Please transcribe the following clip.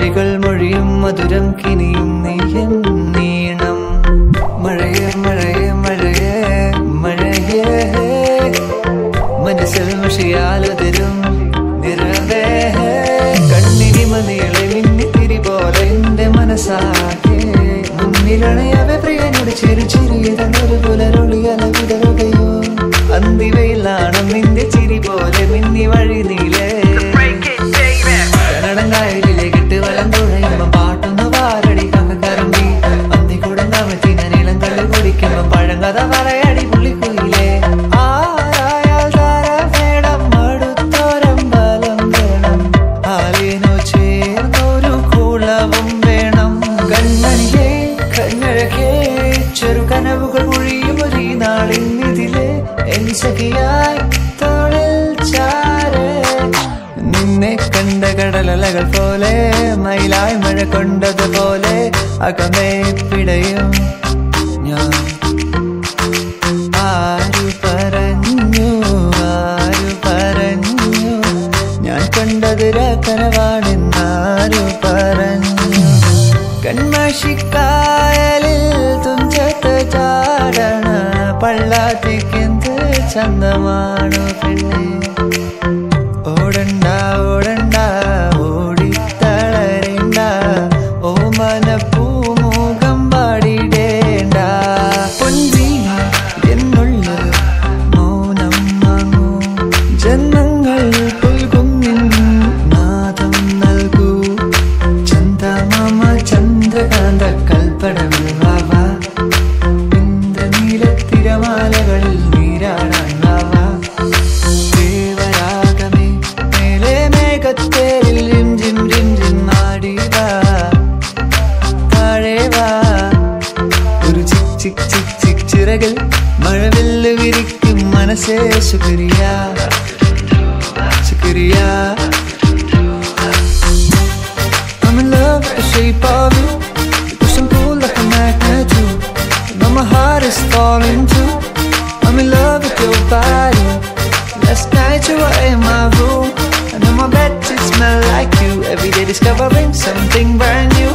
മൊഴികൾ മൊഴിയും മധുരം കിനിയും നീയൻ നീണം മഴയേ മഴയേ മഴയേ മഴയേ മനസ്സിൽ മഷിയാലതിരും നിറവേ കണ്ണിനി മതികളെ മിന്നിത്തിരി പോലെ എന്റെ മനസ്സാകെ മുന്നിലണയവെ പ്രിയനോട് ചെറു ചിരിയതൊരു പുലരൊളിയല വിടരുകയോ അന്തിവയിലാണ് നിന്റെ ചിരി പോലെ മിന്നി വഴി നീലേ കന്നടങ്കായലിലേക്ക് ഇട്ട് വലം തുഴയുമ്പോ പാട്ടൊന്ന് പാരടി കക്കറമ്പി അന്തി കൂടെ കമത്തി ഞാൻ ഇളം കള്ളി കുടിക്കുമ്പോ പഴങ്കഥ പറയടി പുള്ളിക്കുയിലേ ആരായാൽ താര വേണം അടുത്തോരമ്പലം വേണം ആലിനോ ചേർന്നൊരു കുളവും വേണം കണ്ണനിലേ കണ്ണഴകേ ചെറു കനവുകൾ ഒഴിയും ഒരു നാളിന്നിതിലെ എൻ സഖിയായി തോളിൽ ചാരേ നിന്നെ കണ്ട കടലലകൾ പോലെ മയിലായി മഴ കൊണ്ടതുപോലെ അകമേ പിടയും ഞാൻ ആരു പറഞ്ഞു ഞാൻ കണ്ടത് കനവാണെന്നാരു പറഞ്ഞു കൺമഷിക്കായലിൽ തുഞ്ചത്ത് ചാടണ പള്ളാത്തിക്കെന്ത് ചന്തമാണോ പെണ്ണേ ഓടണ്ട ഓടണ്ട ഓടിത്തളരണ്ട ഓമന പൂമുഖം പാടിടേണ്ട പൊൻവീണ എന്നുള്ള മൗനം വാങ്ങൂ ജന്മങ്ങൾ പുൽകും നാദം നൽകൂ ചന്ദമാമ ചന്ദ്രകാന്ത കൽപ്പടങ്ങൾ വാവാ ഇന്ദ്രനീലത്തിരമാലകളിൽ നീരാടാൻ വാവാ ചിറകിൽ മഴവില്ല് വിരിക്കും മനസ്സേ ശുക്രിയ ശുക്രിയ I'm in love with the shape of you. You push and pull like a magnet too. Now my heart is falling too. I'm in love with your body. Last night you were in my room, and on my bed it smelled like you. Every day discovering something brand new.